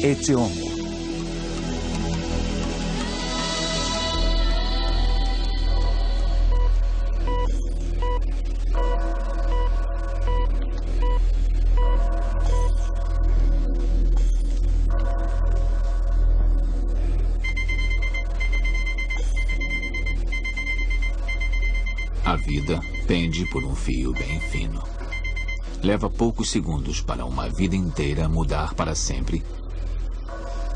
Ecce Homo. A vida pende por um fio bem fino. Leva poucos segundos para uma vida inteira mudar para sempre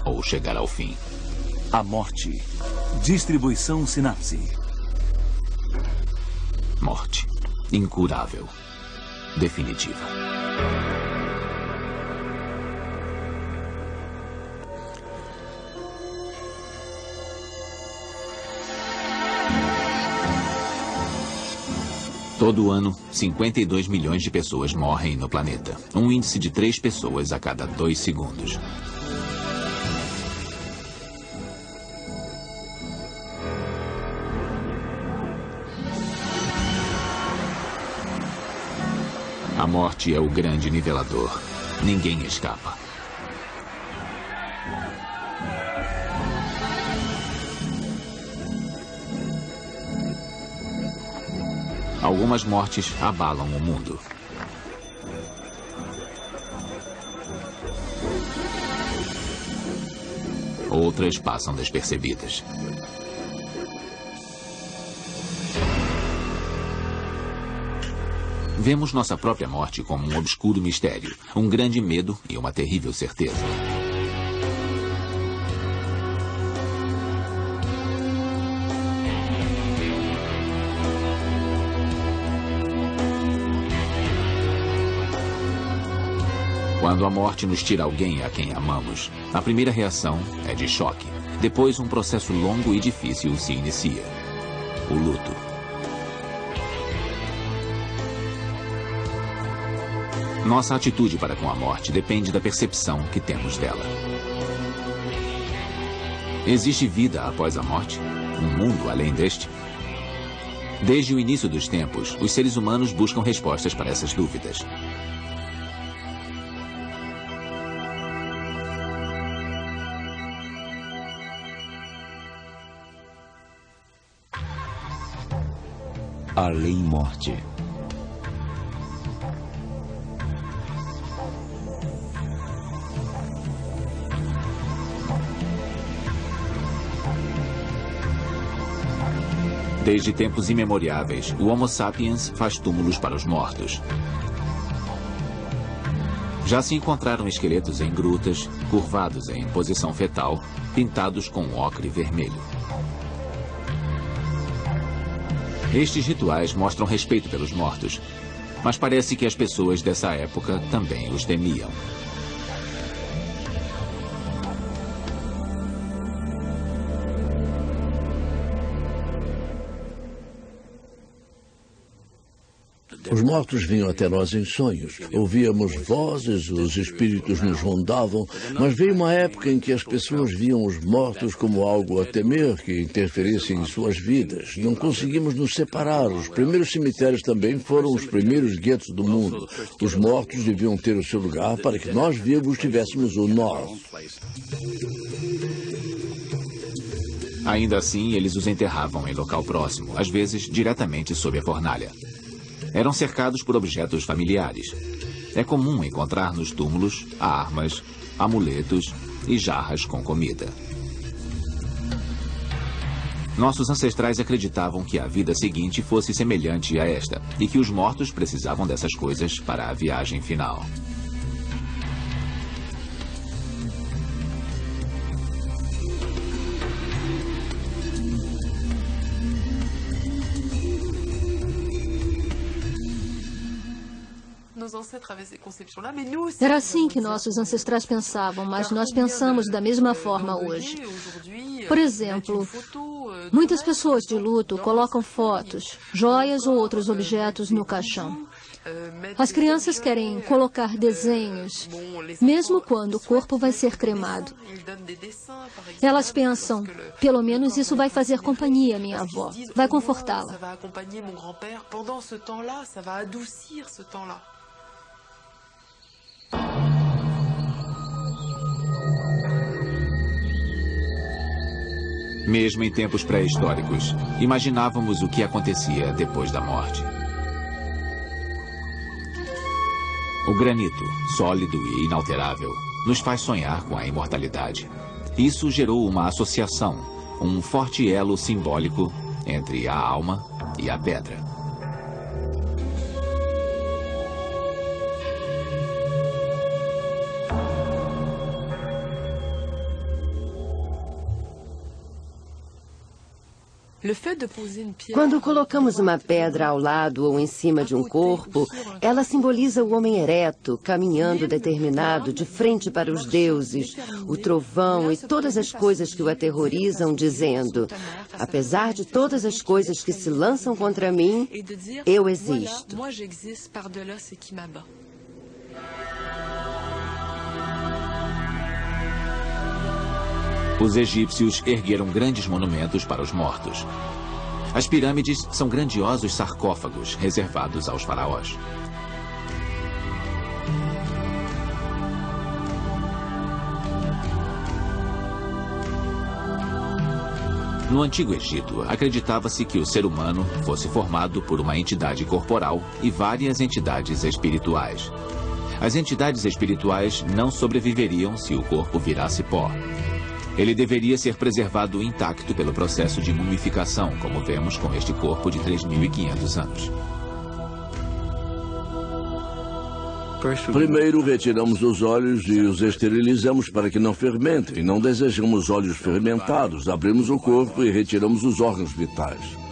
ou chegar ao fim. A morte. Distribuição sinapse. Morte. Incurável. Definitiva. Todo ano, 52 milhões de pessoas morrem no planeta. Um índice de 3 pessoas a cada 2 segundos. A morte é o grande nivelador. Ninguém escapa. Algumas mortes abalam o mundo. Outras passam despercebidas. Vemos nossa própria morte como um obscuro mistério, um grande medo e uma terrível certeza. Quando a morte nos tira alguém a quem amamos, a primeira reação é de choque. Depois, um processo longo e difícil se inicia: o luto. Nossa atitude para com a morte depende da percepção que temos dela. Existe vida após a morte? Um mundo além deste? Desde o início dos tempos, os seres humanos buscam respostas para essas dúvidas. A lei morte. Desde tempos imemoriáveis, o Homo sapiens faz túmulos para os mortos. Já se encontraram esqueletos em grutas, curvados em posição fetal, pintados com ocre vermelho. Estes rituais mostram respeito pelos mortos, mas parece que as pessoas dessa época também os temiam. Os mortos vinham até nós em sonhos. Ouvíamos vozes, os espíritos nos rondavam, mas veio uma época em que as pessoas viam os mortos como algo a temer que interferisse em suas vidas. Não conseguimos nos separar. Os primeiros cemitérios também foram os primeiros guetos do mundo. Os mortos deviam ter o seu lugar para que nós vivos tivéssemos o nosso. Ainda assim, eles os enterravam em local próximo, às vezes diretamente sob a fornalha. Eram cercados por objetos familiares. É comum encontrar nos túmulos armas, amuletos e jarras com comida. Nossos ancestrais acreditavam que a vida seguinte fosse semelhante a esta e que os mortos precisavam dessas coisas para a viagem final. Era assim que nossos ancestrais pensavam, mas nós pensamos da mesma forma hoje. Por exemplo, muitas pessoas de luto colocam fotos, joias ou outros objetos no caixão. As crianças querem colocar desenhos, mesmo quando o corpo vai ser cremado. Elas pensam, pelo menos isso vai fazer companhia à minha avó, vai confortá-la. Mesmo em tempos pré-históricos, imaginávamos o que acontecia depois da morte. O granito, sólido e inalterável, nos faz sonhar com a imortalidade. Isso gerou uma associação, um forte elo simbólico entre a alma e a pedra. Quando colocamos uma pedra ao lado ou em cima de um corpo, ela simboliza o homem ereto, caminhando determinado de frente para os deuses, o trovão e todas as coisas que o aterrorizam, dizendo: apesar de todas as coisas que se lançam contra mim, eu existo. Os egípcios ergueram grandes monumentos para os mortos. As pirâmides são grandiosos sarcófagos reservados aos faraós. No Antigo Egito, acreditava-se que o ser humano fosse formado por uma entidade corporal e várias entidades espirituais. As entidades espirituais não sobreviveriam se o corpo virasse pó. Ele deveria ser preservado intacto pelo processo de mumificação, como vemos com este corpo de 3.500 anos. Primeiro retiramos os olhos e os esterilizamos para que não fermentem. Não desejamos olhos fermentados. Abrimos o corpo e retiramos os órgãos vitais.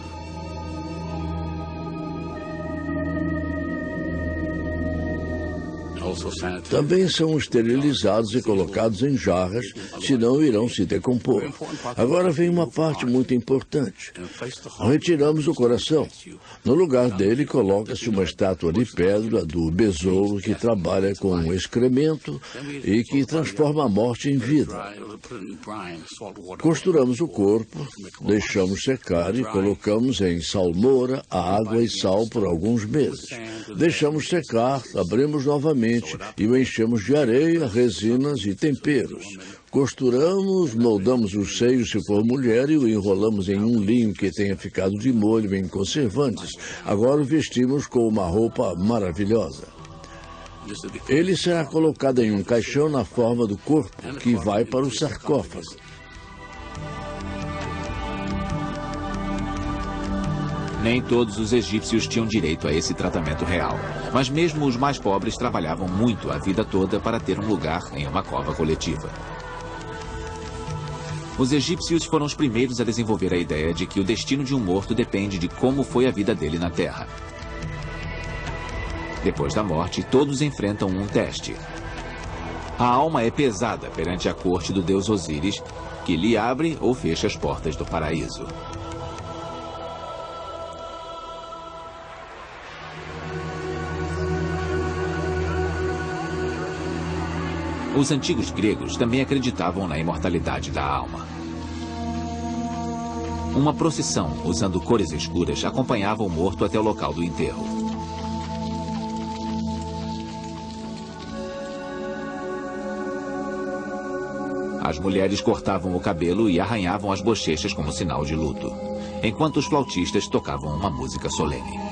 Também são esterilizados e colocados em jarras, senão irão se decompor. Agora vem uma parte muito importante. Retiramos o coração. No lugar dele, coloca-se uma estátua de pedra do besouro que trabalha com o excremento e que transforma a morte em vida. Costuramos o corpo, deixamos secar e colocamos em salmoura, água e sal por alguns meses. Deixamos secar, abrimos novamente e o enchemos de areia, resinas e temperos. Costuramos, moldamos os seios se for mulher e o enrolamos em um linho que tenha ficado de molho em conservantes. Agora o vestimos com uma roupa maravilhosa. Ele será colocado em um caixão na forma do corpo, que vai para o sarcófago. Nem todos os egípcios tinham direito a esse tratamento real, mas mesmo os mais pobres trabalhavam muito a vida toda para ter um lugar em uma cova coletiva. Os egípcios foram os primeiros a desenvolver a ideia de que o destino de um morto depende de como foi a vida dele na Terra. Depois da morte, todos enfrentam um teste. A alma é pesada perante a corte do deus Osíris, que lhe abre ou fecha as portas do paraíso. Os antigos gregos também acreditavam na imortalidade da alma. Uma procissão, usando cores escuras, acompanhava o morto até o local do enterro. As mulheres cortavam o cabelo e arranhavam as bochechas como sinal de luto, enquanto os flautistas tocavam uma música solene.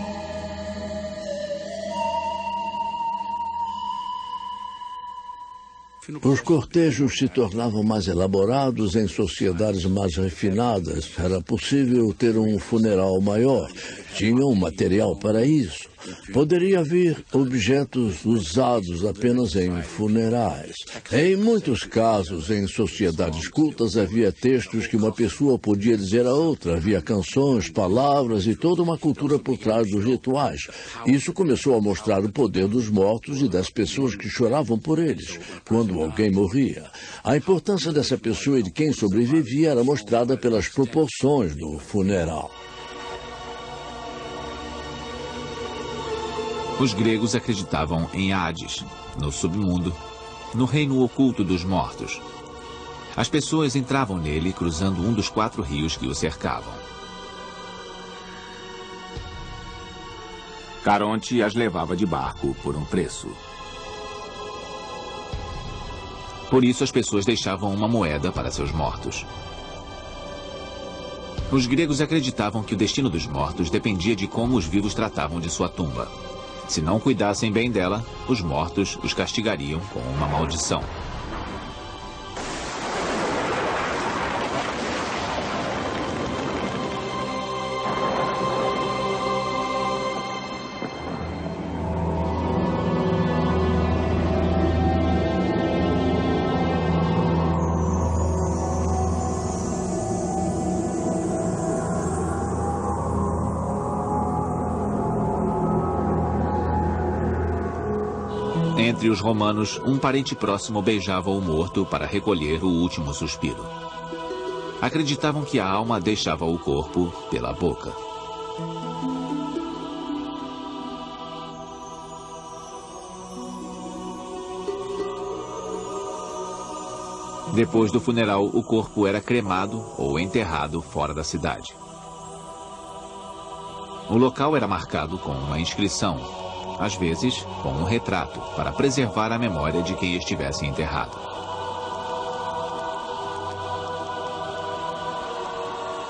Os cortejos se tornavam mais elaborados em sociedades mais refinadas. Era possível ter um funeral maior. Tinham material para isso. Poderia haver objetos usados apenas em funerais. Em muitos casos, em sociedades cultas, havia textos que uma pessoa podia dizer a outra. Havia canções, palavras e toda uma cultura por trás dos rituais. Isso começou a mostrar o poder dos mortos e das pessoas que choravam por eles quando alguém morria. A importância dessa pessoa e de quem sobrevivia era mostrada pelas proporções do funeral. Os gregos acreditavam em Hades, no submundo, no reino oculto dos mortos. As pessoas entravam nele cruzando um dos 4 rios que o cercavam. Caronte as levava de barco por um preço. Por isso as pessoas deixavam uma moeda para seus mortos. Os gregos acreditavam que o destino dos mortos dependia de como os vivos tratavam de sua tumba. Se não cuidassem bem dela, os mortos os castigariam com uma maldição. Entre os romanos, um parente próximo beijava o morto para recolher o último suspiro. Acreditavam que a alma deixava o corpo pela boca. Depois do funeral, o corpo era cremado ou enterrado fora da cidade. O local era marcado com uma inscrição, às vezes com um retrato, para preservar a memória de quem estivesse enterrado.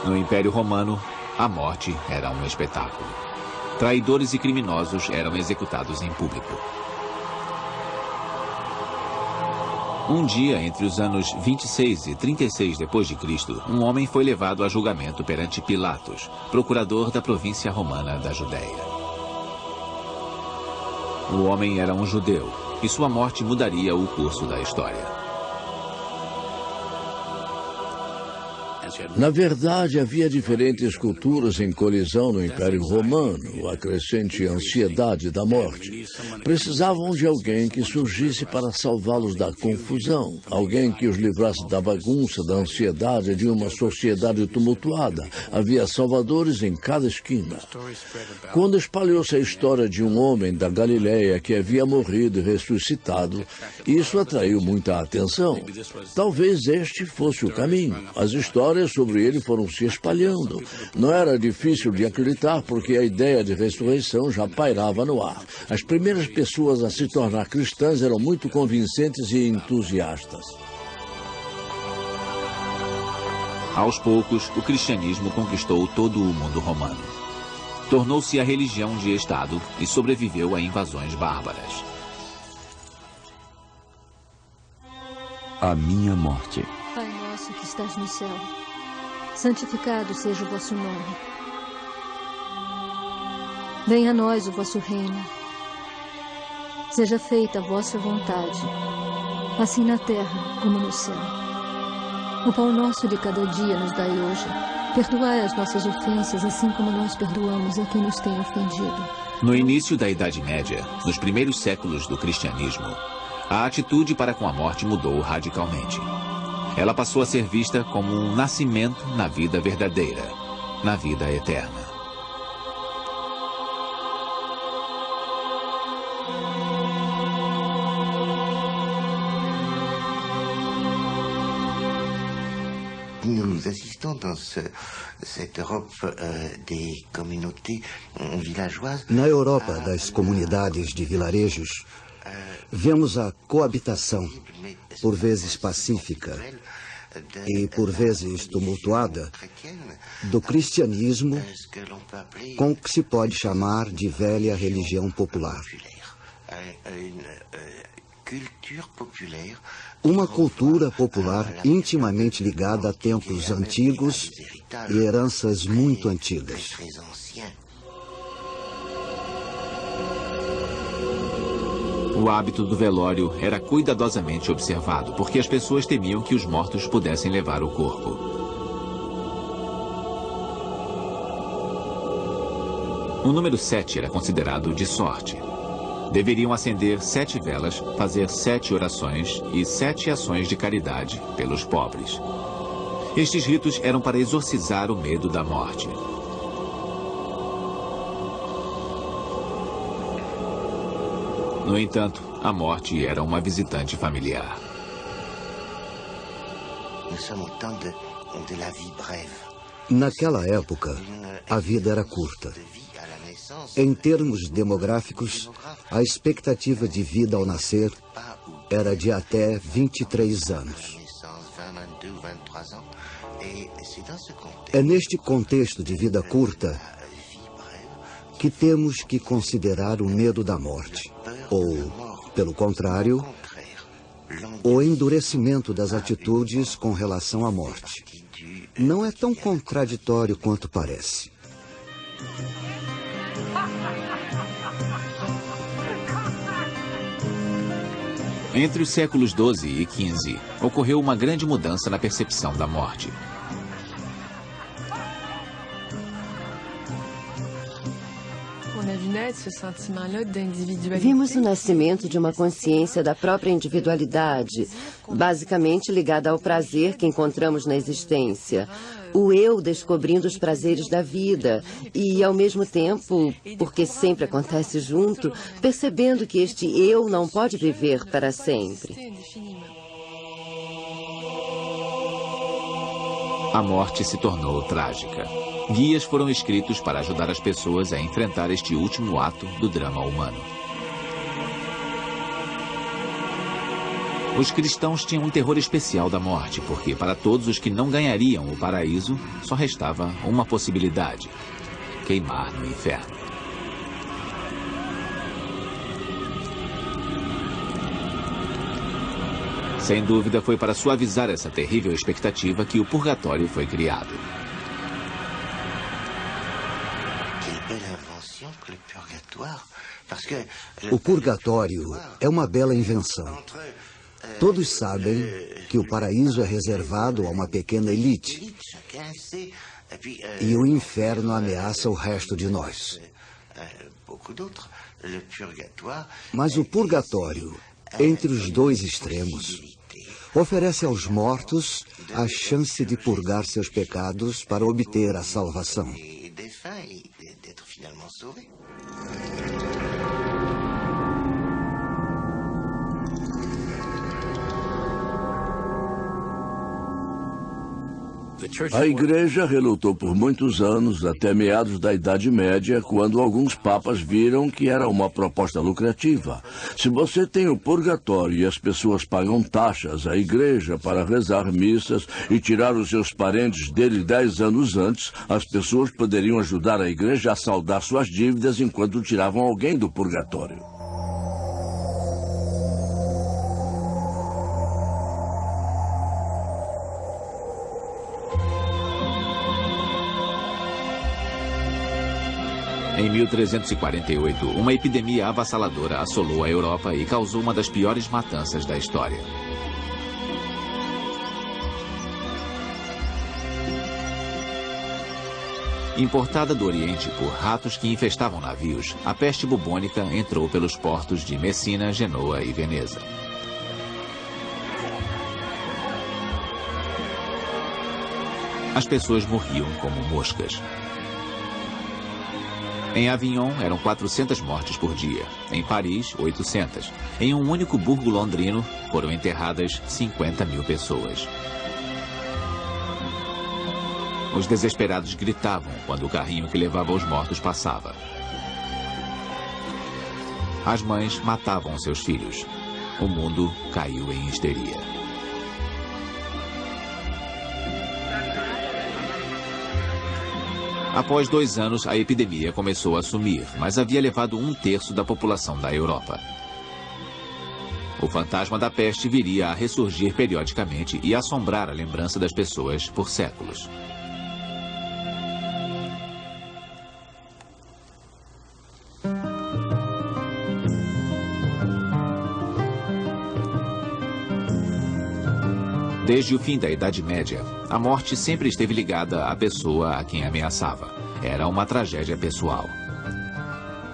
No Império Romano, a morte era um espetáculo. Traidores e criminosos eram executados em público. Um dia, entre os anos 26 e 36 d.C., um homem foi levado a julgamento perante Pilatos, procurador da província romana da Judéia. O homem era um judeu, e sua morte mudaria o curso da história. Na verdade, havia diferentes culturas em colisão no Império Romano. A crescente ansiedade da morte. Precisavam de alguém que surgisse para salvá-los da confusão. Alguém que os livrasse da bagunça, da ansiedade de uma sociedade tumultuada. Havia salvadores em cada esquina. Quando espalhou-se a história de um homem da Galileia que havia morrido e ressuscitado, isso atraiu muita atenção. Talvez este fosse o caminho. As histórias sobre ele foram se espalhando. Não era difícil de acreditar porque a ideia de ressurreição já pairava no ar. As primeiras pessoas a se tornar cristãs eram muito convincentes e entusiastas. Aos poucos, o cristianismo conquistou todo o mundo romano. Tornou-se a religião de Estado e sobreviveu a invasões bárbaras. A minha morte. Pai nosso que estás no céu, santificado seja o vosso nome. Venha a nós o vosso reino. Seja feita a vossa vontade, assim na terra como no céu. O pão nosso de cada dia nos dai hoje. Perdoai as nossas ofensas, assim como nós perdoamos a quem nos tem ofendido. No início da Idade Média, nos primeiros séculos do cristianismo, a atitude para com a morte mudou radicalmente. Ela passou a ser vista como um nascimento na vida verdadeira, na vida eterna. Nous assistons dans cette Europe des communautés villageoises. Na Europa das comunidades de vilarejos, vemos a coabitação, por vezes pacífica e por vezes tumultuada, do cristianismo com o que se pode chamar de velha religião popular. Uma cultura popular intimamente ligada a tempos antigos e heranças muito antigas. O hábito do velório era cuidadosamente observado, porque as pessoas temiam que os mortos pudessem levar o corpo. O número 7 era considerado de sorte. Deveriam acender 7 velas, fazer 7 orações e 7 ações de caridade pelos pobres. Estes ritos eram para exorcizar o medo da morte. No entanto, a morte era uma visitante familiar. Naquela época, a vida era curta. Em termos demográficos, a expectativa de vida ao nascer era de até 23 anos. É neste contexto de vida curta que temos que considerar o medo da morte, ou, pelo contrário, o endurecimento das atitudes com relação à morte. Não é tão contraditório quanto parece. Entre os séculos XII e XV, ocorreu uma grande mudança na percepção da morte. Vimos o nascimento de uma consciência da própria individualidade, basicamente ligada ao prazer que encontramos na existência. O eu descobrindo os prazeres da vida e, ao mesmo tempo, porque sempre acontece junto, percebendo que este eu não pode viver para sempre. A morte se tornou trágica. Guias foram escritos para ajudar as pessoas a enfrentar este último ato do drama humano. Os cristãos tinham um terror especial da morte, porque para todos os que não ganhariam o paraíso, só restava uma possibilidade: queimar no inferno. Sem dúvida, foi para suavizar essa terrível expectativa que o purgatório foi criado. O purgatório é uma bela invenção. Todos sabem que o paraíso é reservado a uma pequena elite e o inferno ameaça o resto de nós. Mas o purgatório, entre os dois extremos, oferece aos mortos a chance de purgar seus pecados para obter a salvação. A Igreja relutou por muitos anos, até meados da Idade Média, quando alguns papas viram que era uma proposta lucrativa. Se você tem o purgatório e as pessoas pagam taxas à Igreja para rezar missas e tirar os seus parentes dele 10 anos antes, as pessoas poderiam ajudar a Igreja a saldar suas dívidas enquanto tiravam alguém do purgatório. Em 1348, uma epidemia avassaladora assolou a Europa e causou uma das piores matanças da história. Importada do Oriente por ratos que infestavam navios, a peste bubônica entrou pelos portos de Messina, Genoa e Veneza. As pessoas morriam como moscas. Em Avignon, eram 400 mortes por dia. Em Paris, 800. Em um único burgo londrino, foram enterradas 50 mil pessoas. Os desesperados gritavam quando o carrinho que levava os mortos passava. As mães matavam seus filhos. O mundo caiu em histeria. Após 2 anos, a epidemia começou a sumir, mas havia levado 1/3 da população da Europa. O fantasma da peste viria a ressurgir periodicamente e assombrar a lembrança das pessoas por séculos. Desde o fim da Idade Média, a morte sempre esteve ligada à pessoa a quem ameaçava. Era uma tragédia pessoal.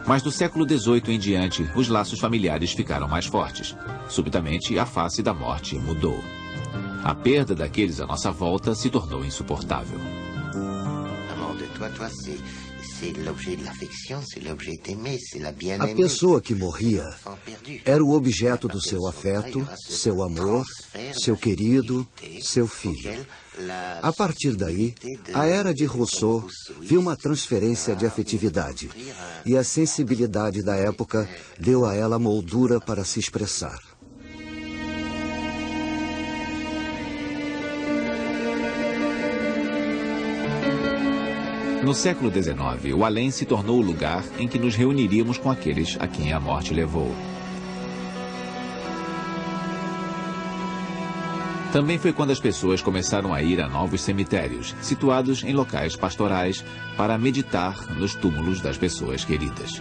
Mas do século XVIII em diante, os laços familiares ficaram mais fortes. Subitamente, a face da morte mudou. A perda daqueles à nossa volta se tornou insuportável. A pessoa que morria era o objeto do seu afeto, seu amor, seu querido, seu filho. A partir daí, a era de Rousseau viu uma transferência de afetividade, e a sensibilidade da época deu a ela moldura para se expressar. No século XIX, o além se tornou o lugar em que nos reuniríamos com aqueles a quem a morte levou. Também foi quando as pessoas começaram a ir a novos cemitérios, situados em locais pastorais, para meditar nos túmulos das pessoas queridas.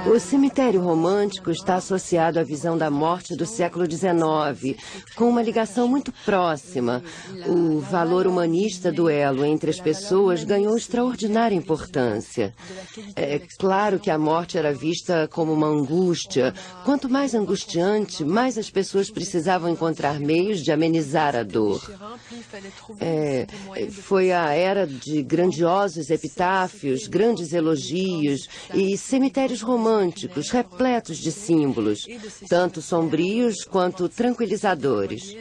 O cemitério romântico está associado à visão da morte do século XIX, com uma ligação muito próxima. O valor humanista do elo entre as pessoas ganhou extraordinária importância. É claro que a morte era vista como uma angústia. Quanto mais angustiante, mais as pessoas precisavam encontrar meios de amenizar a dor. Foi a era de grandiosos epitáfios, grandes elogios e cemitérios românticos repletos de símbolos, tanto sombrios quanto tranquilizadores.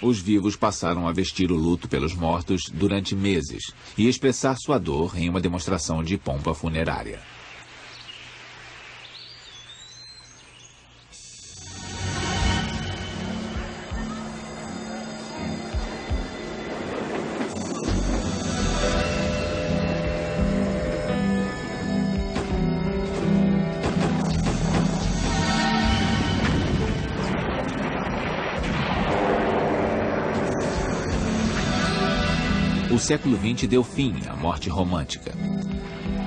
Os vivos passaram a vestir o luto pelos mortos durante meses e expressar sua dor em uma demonstração de pompa funerária. O século XX deu fim à morte romântica.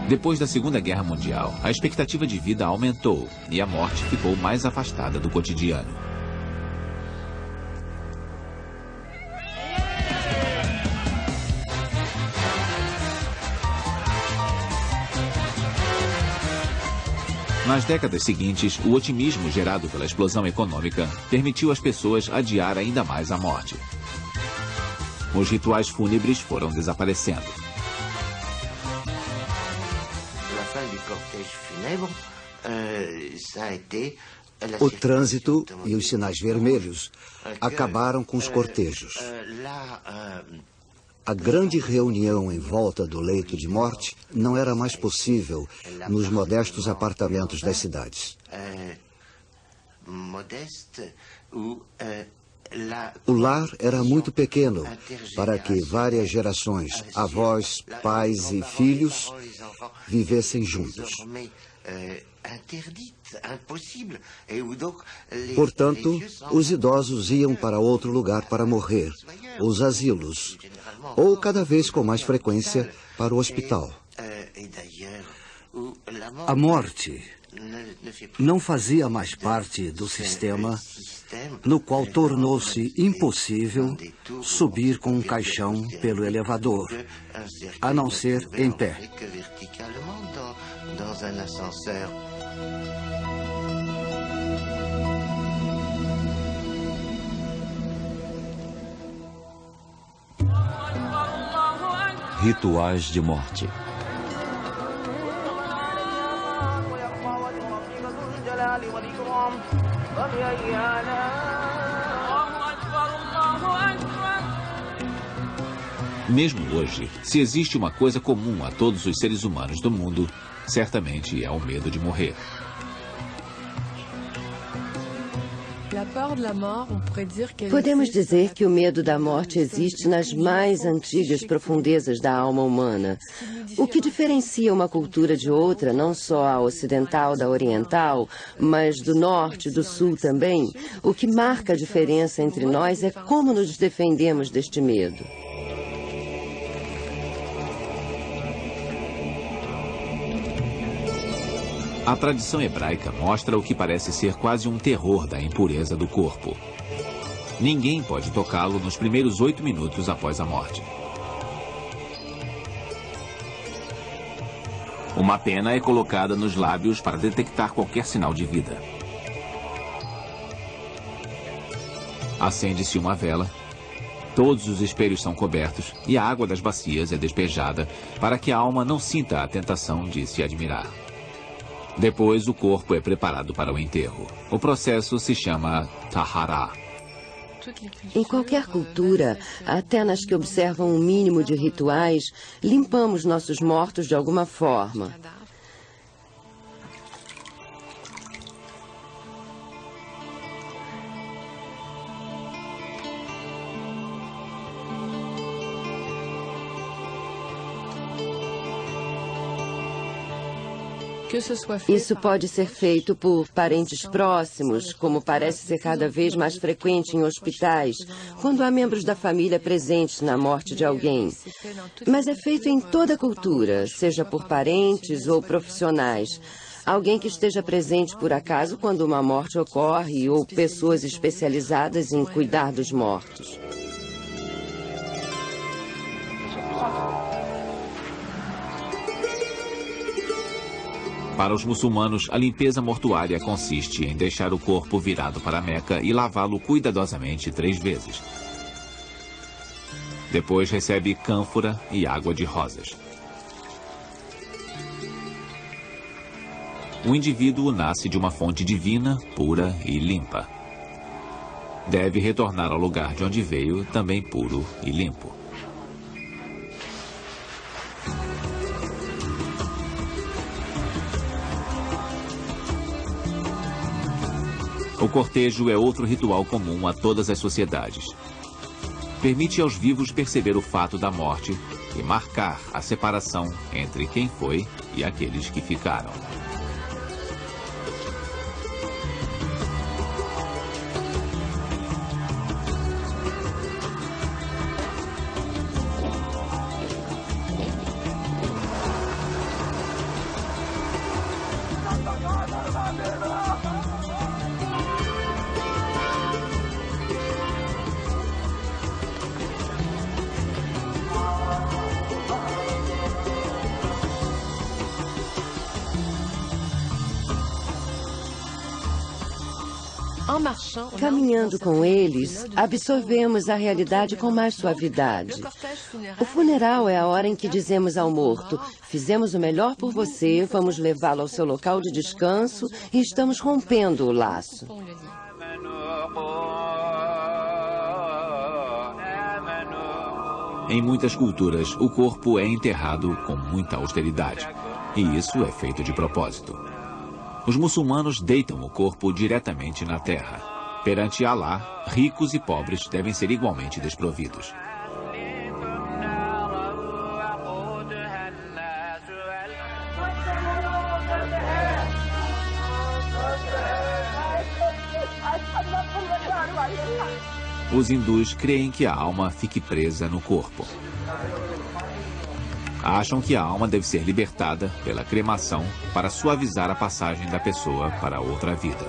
Depois da Segunda Guerra Mundial, a expectativa de vida aumentou e a morte ficou mais afastada do cotidiano. Nas décadas seguintes, o otimismo gerado pela explosão econômica permitiu às pessoas adiar ainda mais a morte. Os rituais fúnebres foram desaparecendo. O trânsito e os sinais vermelhos acabaram com os cortejos. A grande reunião em volta do leito de morte não era mais possível nos modestos apartamentos das cidades. O lar era muito pequeno para que várias gerações, avós, pais e filhos, vivessem juntos. Portanto, os idosos iam para outro lugar para morrer, os asilos, ou cada vez com mais frequência para o hospital. A morte não fazia mais parte do sistema no qual tornou-se impossível subir com um caixão pelo elevador, a não ser em pé. Rituais de morte. Mesmo hoje, se existe uma coisa comum a todos os seres humanos do mundo, certamente é o medo de morrer. Podemos dizer que o medo da morte existe nas mais antigas profundezas da alma humana. O que diferencia uma cultura de outra, não só a ocidental da oriental, mas do norte e do sul também, o que marca a diferença entre nós é como nos defendemos deste medo. A tradição hebraica mostra o que parece ser quase um terror da impureza do corpo. Ninguém pode tocá-lo nos primeiros 8 minutos após a morte. Uma pena é colocada nos lábios para detectar qualquer sinal de vida. Acende-se uma vela, todos os espelhos são cobertos e a água das bacias é despejada para que a alma não sinta a tentação de se admirar. Depois, o corpo é preparado para o enterro. O processo se chama Tahara. Em qualquer cultura, até nas que observam um mínimo de rituais, limpamos nossos mortos de alguma forma. Isso pode ser feito por parentes próximos, como parece ser cada vez mais frequente em hospitais, quando há membros da família presentes na morte de alguém. Mas é feito em toda a cultura, seja por parentes ou profissionais. Alguém que esteja presente por acaso quando uma morte ocorre ou pessoas especializadas em cuidar dos mortos. Para os muçulmanos, a limpeza mortuária consiste em deixar o corpo virado para a Meca e lavá-lo cuidadosamente 3 vezes. Depois recebe cânfora e água de rosas. O indivíduo nasce de uma fonte divina, pura e limpa. Deve retornar ao lugar de onde veio, também puro e limpo. O cortejo é outro ritual comum a todas as sociedades. Permite aos vivos perceber o fato da morte e marcar a separação entre quem foi e aqueles que ficaram. Caminhando com eles, absorvemos a realidade com mais suavidade. O funeral é a hora em que dizemos ao morto: fizemos o melhor por você, vamos levá-lo ao seu local de descanso e estamos rompendo o laço. Em muitas culturas, o corpo é enterrado com muita austeridade. E isso é feito de propósito. Os muçulmanos deitam o corpo diretamente na terra. Perante Alá, ricos e pobres devem ser igualmente desprovidos. Os hindus creem que a alma fique presa no corpo. Acham que a alma deve ser libertada pela cremação para suavizar a passagem da pessoa para outra vida.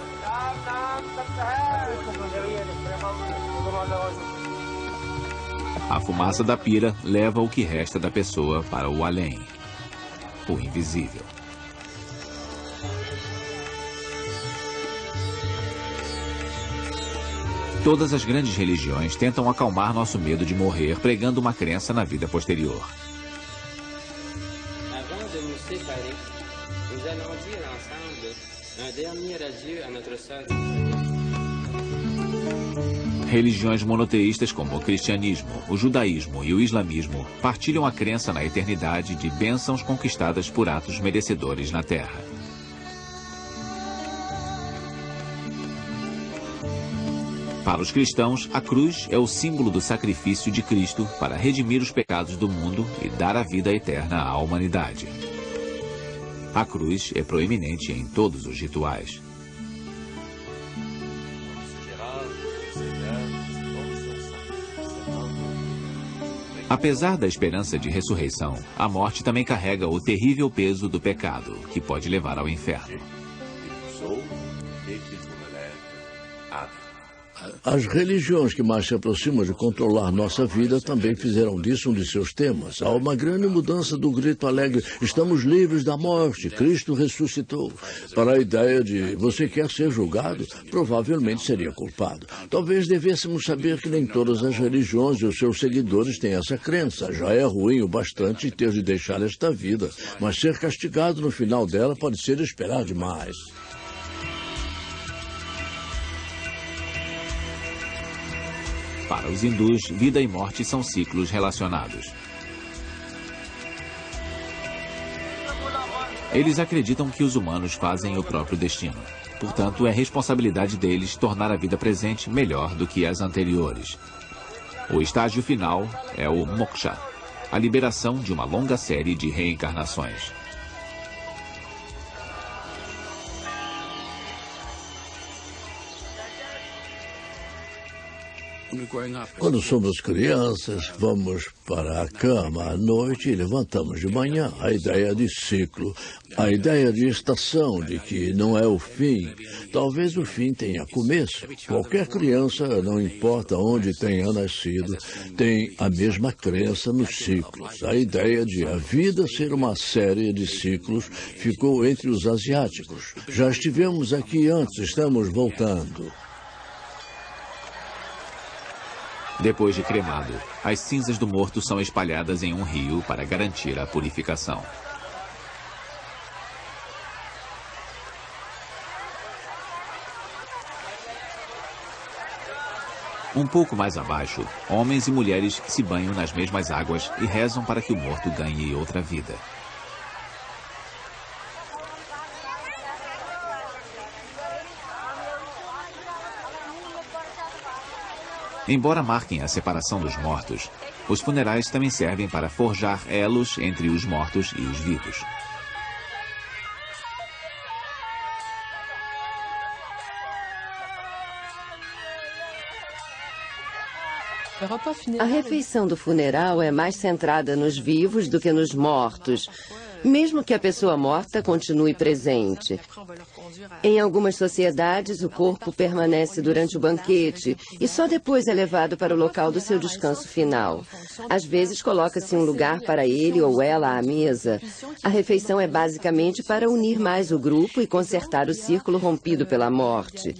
A fumaça da pira leva o que resta da pessoa para o além, o invisível. Todas as grandes religiões tentam acalmar nosso medo de morrer, pregando uma crença na vida posterior. Religiões monoteístas como o cristianismo, o judaísmo e o islamismo partilham a crença na eternidade de bênçãos conquistadas por atos merecedores na terra. Para os cristãos, a cruz é o símbolo do sacrifício de Cristo para redimir os pecados do mundo e dar a vida eterna à humanidade. A cruz é proeminente em todos os rituais. Apesar da esperança de ressurreição, a morte também carrega o terrível peso do pecado, que pode levar ao inferno. As religiões que mais se aproximam de controlar nossa vida também fizeram disso um de seus temas. Há uma grande mudança do grito alegre: estamos livres da morte, Cristo ressuscitou. Para a ideia de você quer ser julgado, provavelmente seria culpado. Talvez devêssemos saber que nem todas as religiões e os seus seguidores têm essa crença. Já é ruim o bastante ter de deixar esta vida, mas ser castigado no final dela pode ser esperar demais. Para os hindus, vida e morte são ciclos relacionados. Eles acreditam que os humanos fazem o próprio destino. Portanto, é responsabilidade deles tornar a vida presente melhor do que as anteriores. O estágio final é o moksha, a liberação de uma longa série de reencarnações. Quando somos crianças, vamos para a cama à noite e levantamos de manhã. A ideia de ciclo, a ideia de estação, de que não é o fim. Talvez o fim tenha começo. Qualquer criança, não importa onde tenha nascido, tem a mesma crença nos ciclos. A ideia de a vida ser uma série de ciclos ficou entre os asiáticos. Já estivemos aqui antes, estamos voltando. Depois de cremado, as cinzas do morto são espalhadas em um rio para garantir a purificação. Um pouco mais abaixo, homens e mulheres se banham nas mesmas águas e rezam para que o morto ganhe outra vida. Embora marquem a separação dos mortos, os funerais também servem para forjar elos entre os mortos e os vivos. A refeição do funeral é mais centrada nos vivos do que nos mortos, mesmo que a pessoa morta continue presente. Em algumas sociedades, o corpo permanece durante o banquete e só depois é levado para o local do seu descanso final. Às vezes, coloca-se um lugar para ele ou ela à mesa. A refeição é basicamente para unir mais o grupo e consertar o círculo rompido pela morte.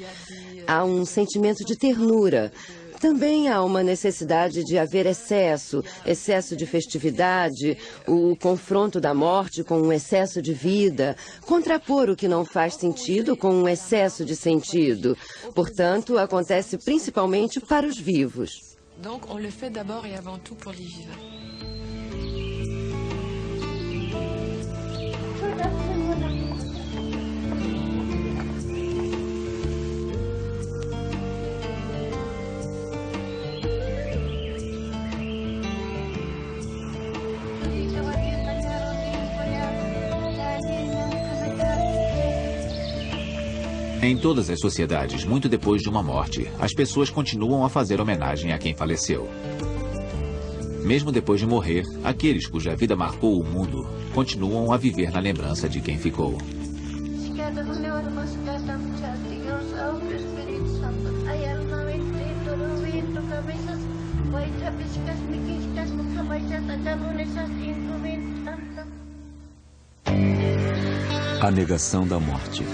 Há um sentimento de ternura. Também há uma necessidade de haver excesso de festividade, o confronto da morte com um excesso de vida, contrapor o que não faz sentido com um excesso de sentido. Portanto, acontece principalmente para os vivos. Donc, on le fait d'abord et avant tout pour les vivants. Em todas as sociedades, muito depois de uma morte, as pessoas continuam a fazer homenagem a quem faleceu. Mesmo depois de morrer, aqueles cuja vida marcou o mundo continuam a viver na lembrança de quem ficou. A negação da morte.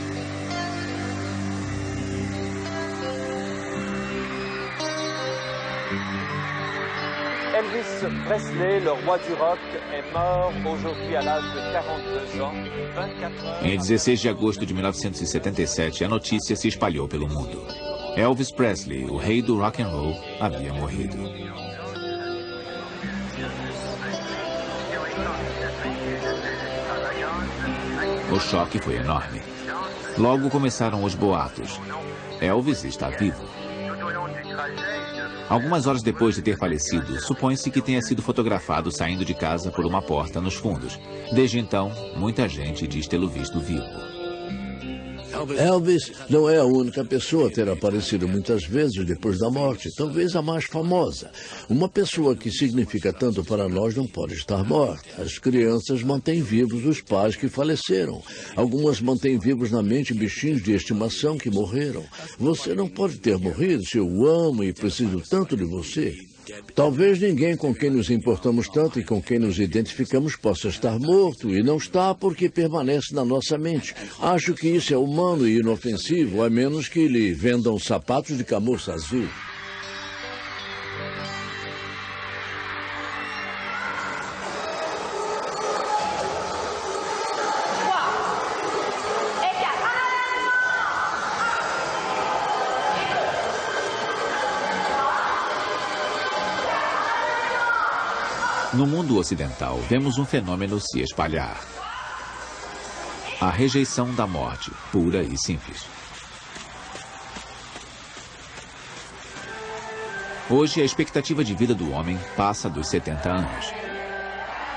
Elvis Presley, le roi du rock, est mort aujourd'hui à l'âge de 42 ans, 24 heures... Em 16 de agosto de 1977, a notícia se espalhou pelo mundo. Elvis Presley, o rei do rock and roll, havia morrido. O choque foi enorme. Logo começaram os boatos. Elvis está vivo. Algumas horas depois de ter falecido, supõe-se que tenha sido fotografado saindo de casa por uma porta nos fundos. Desde então, muita gente diz tê-lo visto vivo. Elvis não é a única pessoa a ter aparecido muitas vezes depois da morte, talvez a mais famosa. Uma pessoa que significa tanto para nós não pode estar morta. As crianças mantêm vivos os pais que faleceram. Algumas mantêm vivos na mente bichinhos de estimação que morreram. Você não pode ter morrido se eu amo e preciso tanto de você. Talvez ninguém com quem nos importamos tanto e com quem nos identificamos possa estar morto, e não está porque permanece na nossa mente. Acho que isso é humano e inofensivo, a menos que lhe vendam sapatos de camurça azul. No mundo ocidental, vemos um fenômeno se espalhar. A rejeição da morte, pura e simples. Hoje, a expectativa de vida do homem passa dos 70 anos.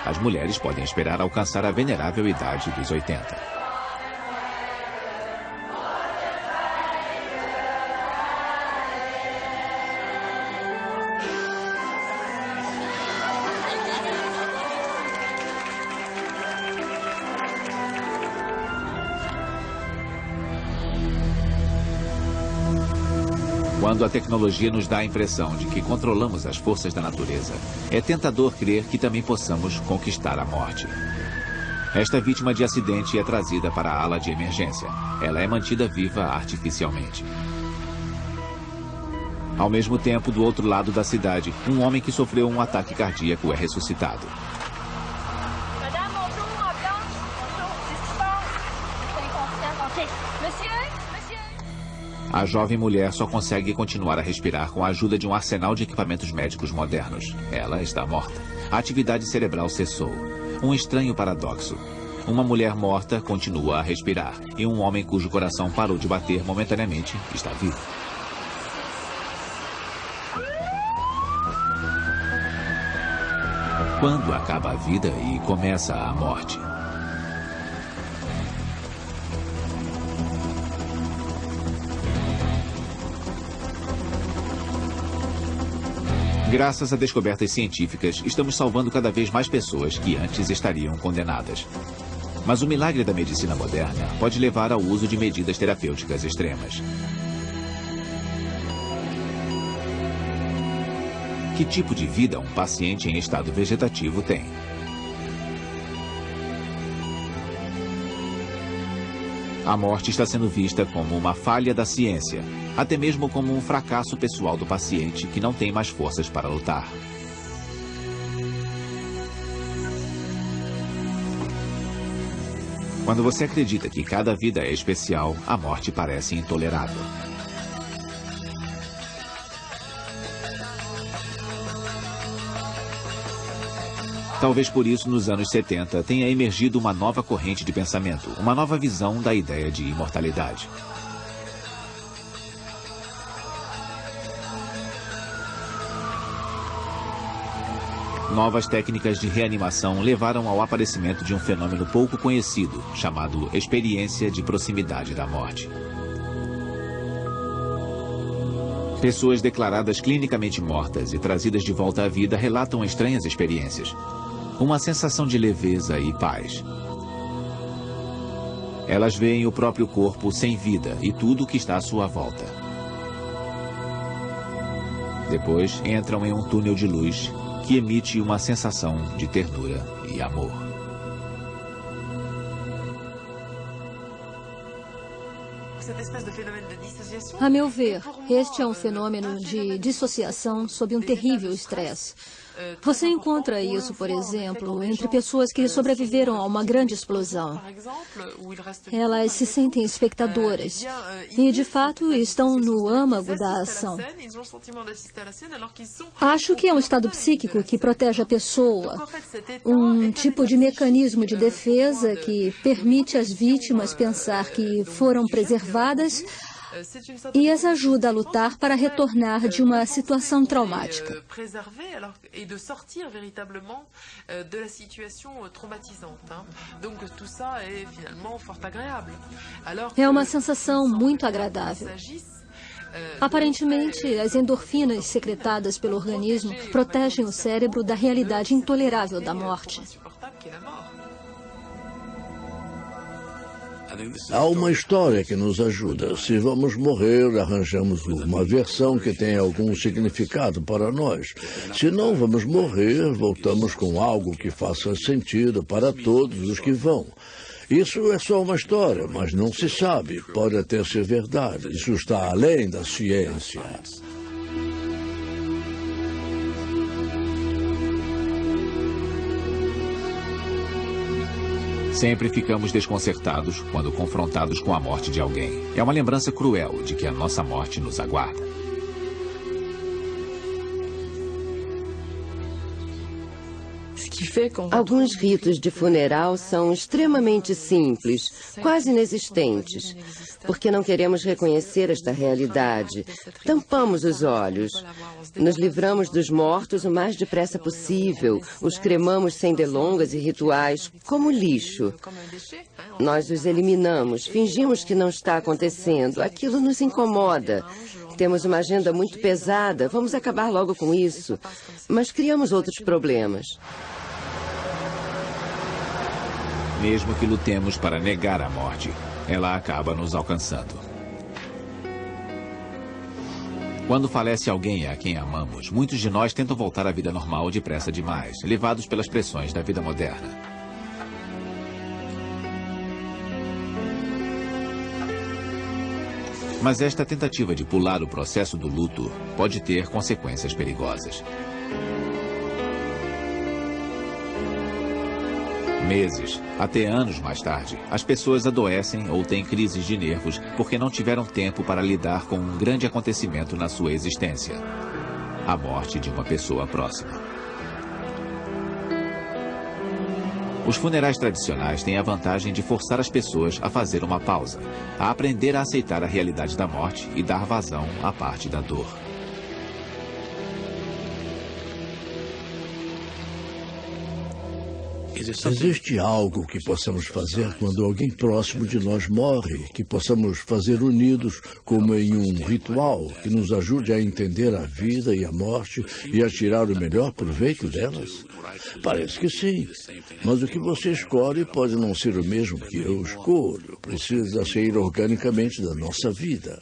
As mulheres podem esperar alcançar a venerável idade dos 80. Quando a tecnologia nos dá a impressão de que controlamos as forças da natureza, é tentador crer que também possamos conquistar a morte. Esta vítima de acidente é trazida para a ala de emergência. Ela é mantida viva artificialmente. Ao mesmo tempo, do outro lado da cidade, um homem que sofreu um ataque cardíaco é ressuscitado. A jovem mulher só consegue continuar a respirar com a ajuda de um arsenal de equipamentos médicos modernos. Ela está morta. A atividade cerebral cessou. Um estranho paradoxo. Uma mulher morta continua a respirar, e um homem cujo coração parou de bater momentaneamente está vivo. Quando acaba a vida e começa a morte? Graças a descobertas científicas, estamos salvando cada vez mais pessoas que antes estariam condenadas. Mas o milagre da medicina moderna pode levar ao uso de medidas terapêuticas extremas. Que tipo de vida um paciente em estado vegetativo tem? A morte está sendo vista como uma falha da ciência, até mesmo como um fracasso pessoal do paciente que não tem mais forças para lutar. Quando você acredita que cada vida é especial, a morte parece intolerável. Talvez por isso, nos anos 70, tenha emergido uma nova corrente de pensamento, uma nova visão da ideia de imortalidade. Novas técnicas de reanimação levaram ao aparecimento de um fenômeno pouco conhecido, chamado experiência de proximidade da morte. Pessoas declaradas clinicamente mortas e trazidas de volta à vida relatam estranhas experiências. Uma sensação de leveza e paz. Elas veem o próprio corpo sem vida e tudo o que está à sua volta. Depois entram em um túnel de luz que emite uma sensação de ternura e amor. A meu ver, este é um fenômeno de dissociação sob um terrível estresse. Você encontra isso, por exemplo, entre pessoas que sobreviveram a uma grande explosão. Elas se sentem espectadoras e, de fato, estão no âmago da ação. Acho que é um estado psíquico que protege a pessoa, um tipo de mecanismo de defesa que permite às vítimas pensar que foram preservadas e as ajuda a lutar para retornar de uma situação traumática. É uma sensação muito agradável. Aparentemente, as endorfinas secretadas pelo organismo protegem o cérebro da realidade intolerável da morte. Há uma história que nos ajuda. Se vamos morrer, arranjamos uma versão que tenha algum significado para nós. Se não vamos morrer, voltamos com algo que faça sentido para todos os que vão. Isso é só uma história, mas não se sabe. Pode até ser verdade. Isso está além da ciência. Sempre ficamos desconcertados quando confrontados com a morte de alguém. É uma lembrança cruel de que a nossa morte nos aguarda. Alguns ritos de funeral são extremamente simples, quase inexistentes, porque não queremos reconhecer esta realidade. Tampamos os olhos. Nos livramos dos mortos o mais depressa possível. Os cremamos sem delongas e rituais, como lixo. Nós os eliminamos, fingimos que não está acontecendo. Aquilo nos incomoda. Temos uma agenda muito pesada, vamos acabar logo com isso. Mas criamos outros problemas. Mesmo que lutemos para negar a morte, ela acaba nos alcançando. Quando falece alguém a quem amamos, muitos de nós tentam voltar à vida normal depressa demais, levados pelas pressões da vida moderna. Mas esta tentativa de pular o processo do luto pode ter consequências perigosas. Meses, até anos mais tarde, as pessoas adoecem ou têm crises de nervos porque não tiveram tempo para lidar com um grande acontecimento na sua existência: a morte de uma pessoa próxima. Os funerais tradicionais têm a vantagem de forçar as pessoas a fazer uma pausa, a aprender a aceitar a realidade da morte e dar vazão à parte da dor. Existe algo que possamos fazer quando alguém próximo de nós morre, que possamos fazer unidos como em um ritual, que nos ajude a entender a vida e a morte e a tirar o melhor proveito delas? Parece que sim, mas o que você escolhe pode não ser o mesmo que eu escolho. Precisa sair organicamente da nossa vida.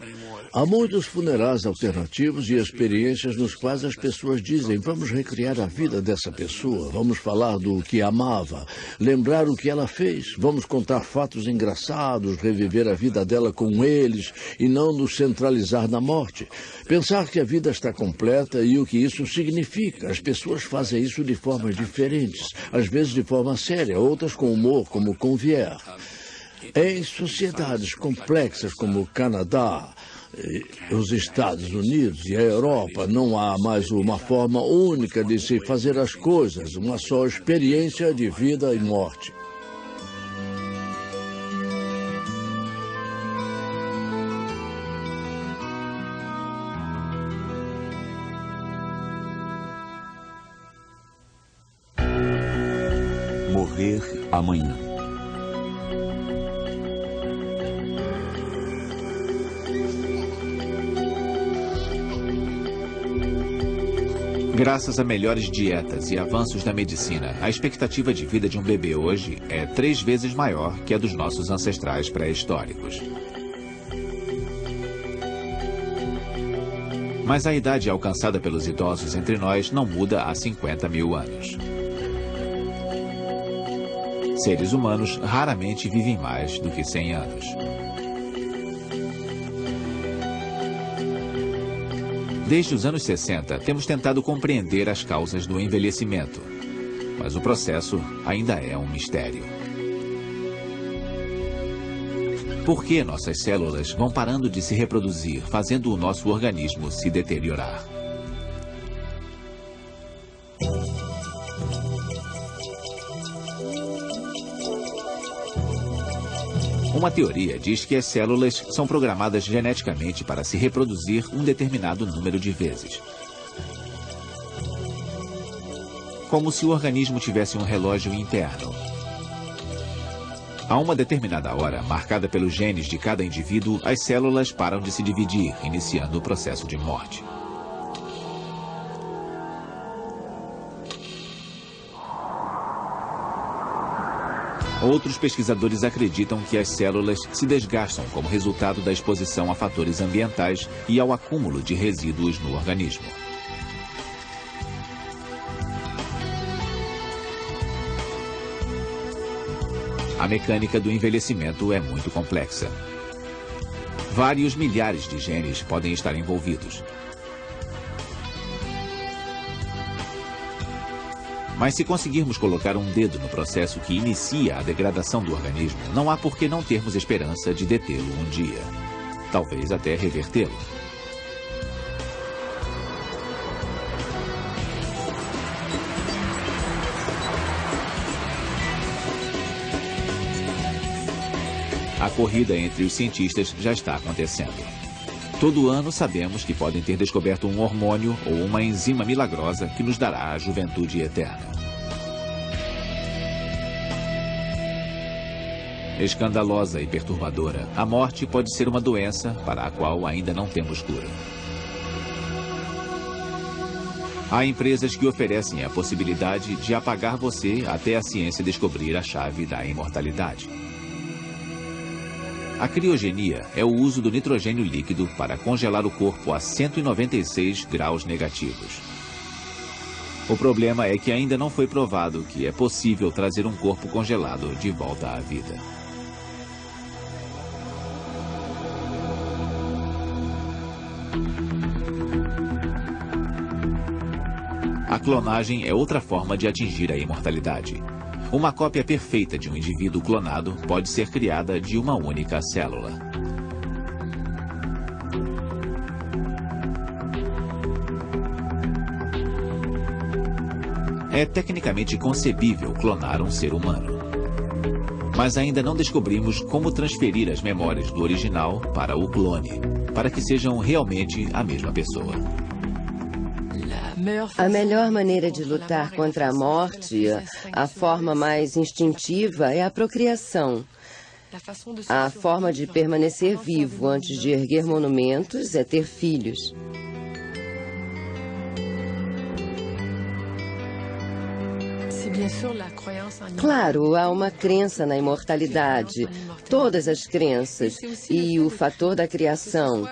Há muitos funerais alternativos e experiências nos quais as pessoas dizem: vamos recriar a vida dessa pessoa, vamos falar do que amava, lembrar o que ela fez, vamos contar fatos engraçados, reviver a vida dela com eles e não nos centralizar na morte. Pensar que a vida está completa e o que isso significa. As pessoas fazem isso de formas diferentes, às vezes de forma séria, outras com humor, como Convier. Em sociedades complexas como o Canadá, os Estados Unidos e a Europa, não há mais uma forma única de se fazer as coisas, uma só experiência de vida e morte. Morrer amanhã. Graças a melhores dietas e avanços da medicina, a expectativa de vida de um bebê hoje é 3 vezes maior que a dos nossos ancestrais pré-históricos. Mas a idade alcançada pelos idosos entre nós não muda há 50 mil anos. Seres humanos raramente vivem mais do que 100 anos. Desde os anos 60, temos tentado compreender as causas do envelhecimento, mas o processo ainda é um mistério. Por que nossas células vão parando de se reproduzir, fazendo o nosso organismo se deteriorar? Uma teoria diz que as células são programadas geneticamente para se reproduzir um determinado número de vezes. Como se o organismo tivesse um relógio interno. A uma determinada hora, marcada pelos genes de cada indivíduo, as células param de se dividir, iniciando o processo de morte. Outros pesquisadores acreditam que as células se desgastam como resultado da exposição a fatores ambientais e ao acúmulo de resíduos no organismo. A mecânica do envelhecimento é muito complexa. Vários milhares de genes podem estar envolvidos. Mas se conseguirmos colocar um dedo no processo que inicia a degradação do organismo, não há por que não termos esperança de detê-lo um dia. Talvez até revertê-lo. A corrida entre os cientistas já está acontecendo. Todo ano sabemos que podem ter descoberto um hormônio ou uma enzima milagrosa que nos dará a juventude eterna. Escandalosa e perturbadora, a morte pode ser uma doença para a qual ainda não temos cura. Há empresas que oferecem a possibilidade de apagar você até a ciência descobrir a chave da imortalidade. A criogenia é o uso do nitrogênio líquido para congelar o corpo a 196 graus negativos. O problema é que ainda não foi provado que é possível trazer um corpo congelado de volta à vida. A clonagem é outra forma de atingir a imortalidade. Uma cópia perfeita de um indivíduo clonado pode ser criada de uma única célula. É tecnicamente concebível clonar um ser humano. Mas ainda não descobrimos como transferir as memórias do original para o clone, para que sejam realmente a mesma pessoa. A melhor maneira de lutar contra a morte, a forma mais instintiva, é a procriação. A forma de permanecer vivo antes de erguer monumentos é ter filhos. Claro, há uma crença na imortalidade, todas as crenças, e o fator da criação.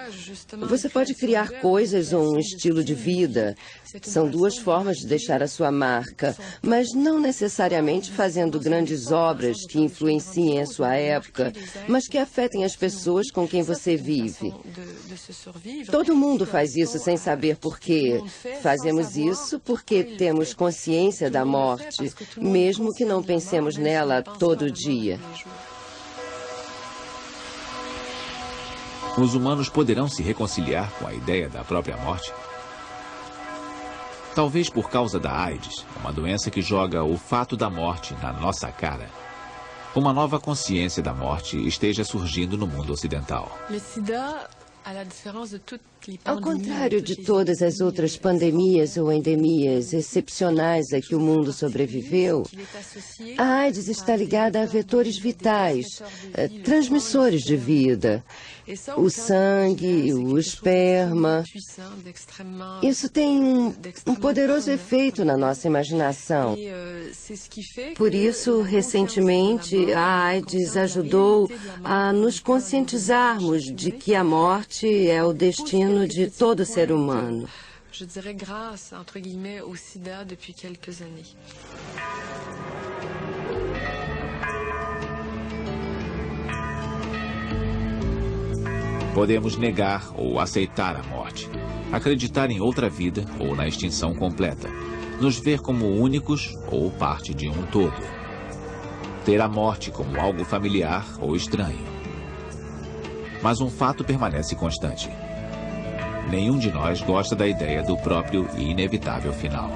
Você pode criar coisas ou um estilo de vida. São duas formas de deixar a sua marca, mas não necessariamente fazendo grandes obras que influenciem a sua época, mas que afetem as pessoas com quem você vive. Todo mundo faz isso sem saber por quê. Fazemos isso porque temos consciência da morte, mesmo que não pensemos nela todo dia. Os humanos poderão se reconciliar com a ideia da própria morte? Talvez por causa da AIDS, uma doença que joga o fato da morte na nossa cara. Uma nova consciência da morte esteja surgindo no mundo ocidental. Ao contrário de todas as outras pandemias ou endemias excepcionais a que o mundo sobreviveu, a AIDS está ligada a vetores vitais, transmissores de vida. O sangue, o esperma. Isso tem um poderoso efeito na nossa imaginação. Por isso, recentemente, a AIDS ajudou a nos conscientizarmos de que a morte é o destino de todo ser humano. Je dirais grâce, entre guillemets, au sida depuis quelques années. Podemos negar ou aceitar a morte, acreditar em outra vida ou na extinção completa, nos ver como únicos ou parte de um todo. Ter a morte como algo familiar ou estranho. Mas um fato permanece constante. Nenhum de nós gosta da ideia do próprio e inevitável final.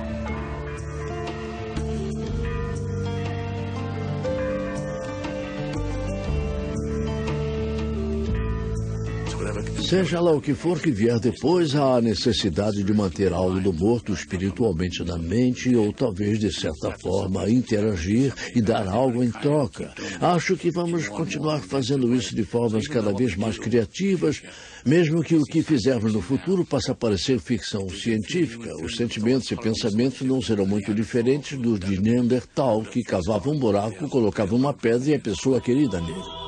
Seja lá o que for que vier depois, há a necessidade de manter algo do morto espiritualmente na mente ou talvez, de certa forma, interagir e dar algo em troca. Acho que vamos continuar fazendo isso de formas cada vez mais criativas, mesmo que o que fizermos no futuro passe a parecer ficção científica. Os sentimentos e pensamentos não serão muito diferentes dos de Neandertal, que cavava um buraco, colocava uma pedra e a pessoa querida nele.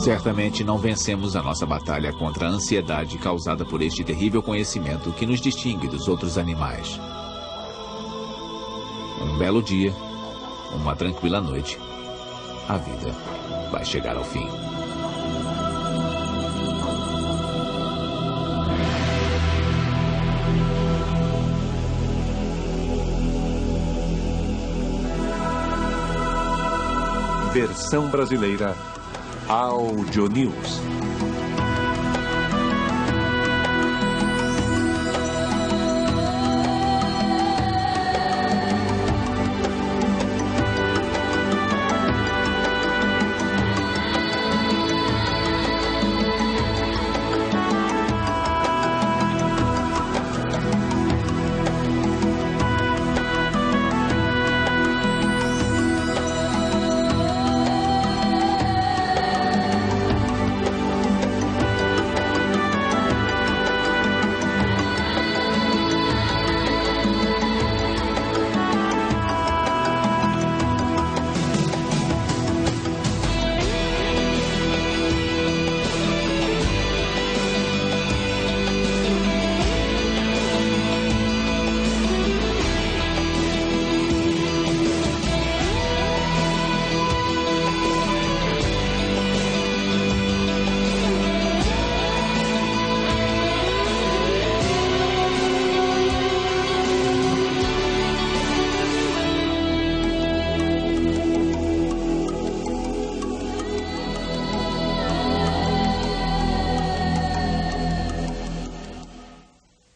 Certamente não vencemos a nossa batalha contra a ansiedade causada por este terrível conhecimento que nos distingue dos outros animais. Um belo dia, uma tranquila noite, a vida vai chegar ao fim. Versão brasileira Audio News.